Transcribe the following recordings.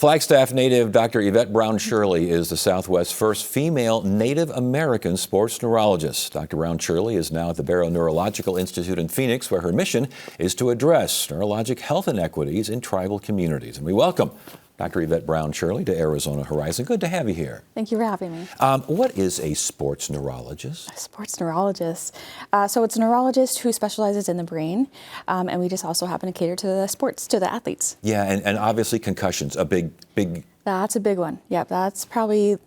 Flagstaff native Dr. Yvette Brown Shirley is the Southwest's first female Native American sports neurologist. Dr. Brown Shirley is now at the Barrow Neurological Institute in Phoenix, where her mission is to address neurologic health inequities in tribal communities. And we welcome Dr. Yvette Brown Shirley to Arizona Horizon. Good to have you here. Thank you for having me. What is a sports neurologist? A sports neurologist. So it's a neurologist who specializes in the brain, and we just also happen to cater to the sports, to the athletes. Yeah, and obviously concussions, a big. That's a big one. Yeah, that's probably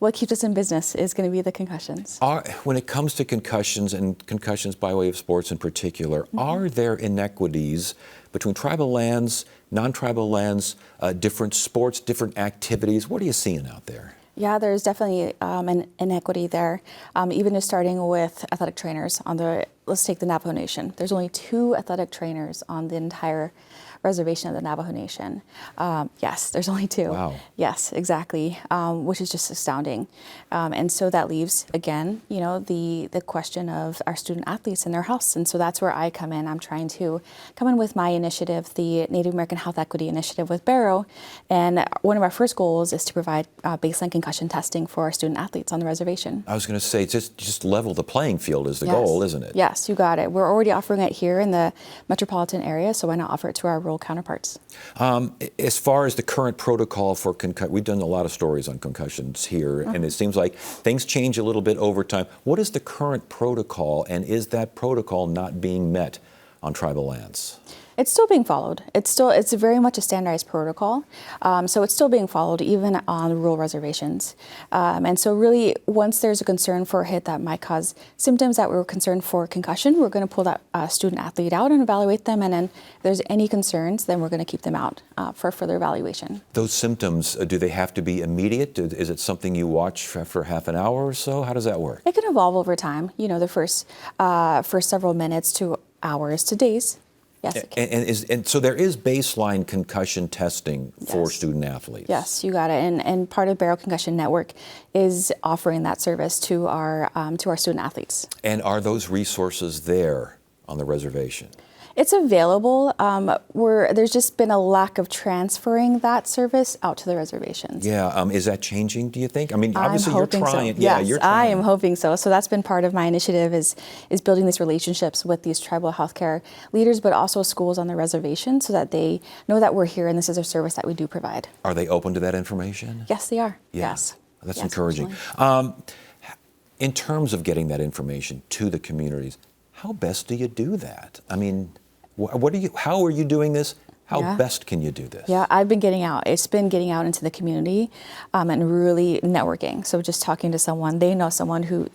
what keeps us in business is going to be the concussions. When it comes to concussions, and concussions by way of sports in particular, are there inequities between tribal lands, non-tribal lands, different sports, different activities? What are you seeing out there? Yeah, there's definitely an inequity there. Even just starting with athletic trainers let's take the Navajo Nation. There's only 2 athletic trainers on the entire reservation of the Navajo Nation. Yes, there's only 2. Wow. Yes, exactly, which is just astounding. And so that leaves, again, the question of our student athletes and their health. And so that's where I come in. I'm trying to come in with my initiative, the Native American Health Equity Initiative with Barrow. And one of our first goals is to provide baseline concussion testing for our student athletes on the reservation. I was going to say, just level the playing field is the goal, isn't it? Yes, you got it. We're already offering it here in the metropolitan area, so why not offer it to our rural counterparts? As far as the current protocol for concussion, we've done a lot of stories on concussions here, and it seems like things change a little bit over time. What is the current protocol, and is that protocol not being met on tribal lands? It's still being followed. It's very much a standardized protocol. So it's still being followed even on rural reservations. And so really, once there's a concern for a hit that might cause symptoms that we're concerned for concussion, we're going to pull that student athlete out and evaluate them. And then if there's any concerns, then we're going to keep them out for further evaluation. Those symptoms, do they have to be immediate? Is it something you watch for half an hour or so? How does that work? It can evolve over time. The first several minutes to hours to days. Yes, it can. And so there is baseline concussion testing for student athletes. Yes, you got it. And part of Barrow Concussion Network is offering that service to our student athletes. And are those resources there on the reservation? It's available. There's just been a lack of transferring that service out to the reservations. Yeah, is that changing, do you think? I mean, obviously you're trying. So. Yeah, yes, you're trying. I am hoping so. So that's been part of my initiative is building these relationships with these tribal healthcare leaders, but also schools on the reservation so that they know that we're here and this is a service that we do provide. Are they open to that information? Yes, they are. Yeah. Yes. That's yes, encouraging. In terms of getting that information to the communities, how best do you do that? I mean, how are you doing this? How best can you do this? Yeah, I've been getting out. It's been getting out into the community and really networking. So just talking to someone, they know someone who,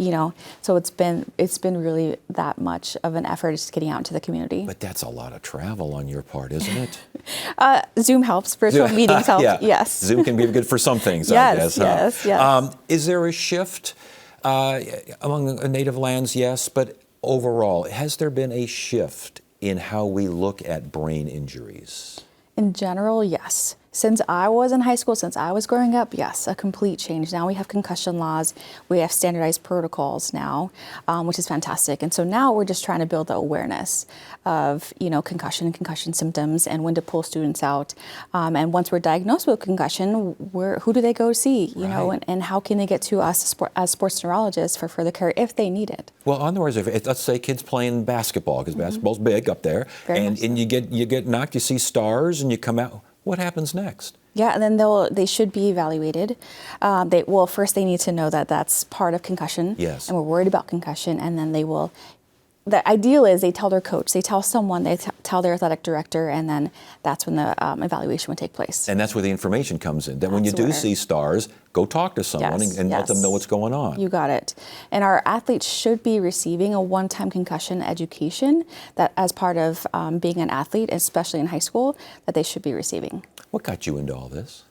so it's been really that much of an effort just getting out into the community. But that's a lot of travel on your part, isn't it? Zoom helps. Virtual meetings help. Yeah. Yes. Zoom can be good for some things, yes, I guess. Yes. Is there a shift among native lands? Yes, but overall, has there been a shift in how we look at brain injuries? In general, yes. Since I was in high school, since I was growing up, yes, a complete change. Now we have concussion laws, we have standardized protocols now, which is fantastic. And so now we're just trying to build the awareness of, concussion and concussion symptoms and when to pull students out. And once we're diagnosed with concussion, who do they go see, and how can they get to us as sports neurologists for further care if they need it? Well, on the reservation, let's say kids playing basketball, because basketball's big up there, and you get knocked, you see stars, and you come out. What happens next? Yeah, and then they should be evaluated. First they need to know that that's part of concussion. Yes. And we're worried about concussion, and then the ideal is they tell their coach, they tell someone, they tell their athletic director, and then that's when the evaluation would take place. And that's where the information comes in. That when you do see stars, go talk to someone and let them know what's going on. You got it. And our athletes should be receiving a one-time concussion education that as part of being an athlete, especially in high school, that they should be receiving. What got you into all this?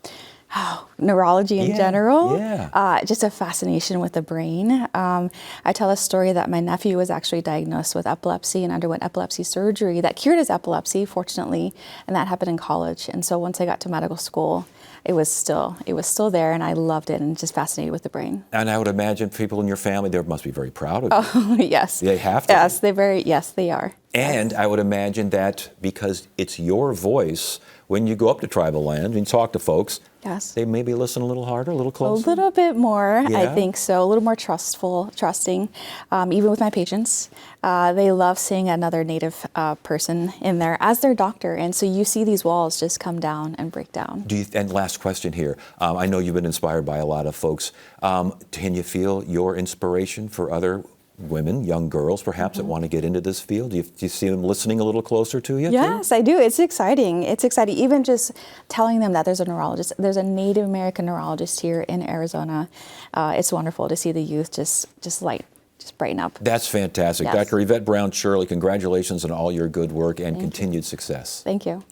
Neurology in general, Yeah. Just a fascination with the brain. I tell a story that my nephew was actually diagnosed with epilepsy and underwent epilepsy surgery that cured his epilepsy, fortunately, and that happened in college. And so once I got to medical school, it was still there, and I loved it and just fascinated with the brain. And I would imagine people in your family, they must be very proud of you. Oh, yes. They have to. Yes, they are. And I would imagine that because it's your voice, when you go up to tribal land and talk to folks, Yes. they maybe listen a little harder, a little A closer. little bit more, I Yeah? think so. A little more trusting. Even with my patients, they love seeing another Native person in there as their doctor, and so you see these walls just come down and break down. And last question here. I know you've been inspired by a lot of folks. Can you feel your inspiration for other women, young girls perhaps, that want to get into this field? Do you see them listening a little closer to you? too? Yes, I do. It's exciting. It's exciting. Even just telling them that there's a neurologist, there's a Native American neurologist here in Arizona. It's wonderful to see the youth just brighten up. That's fantastic. Yes. Dr. Yvette Brown Shirley, congratulations on all your good work and continued success. Thank you.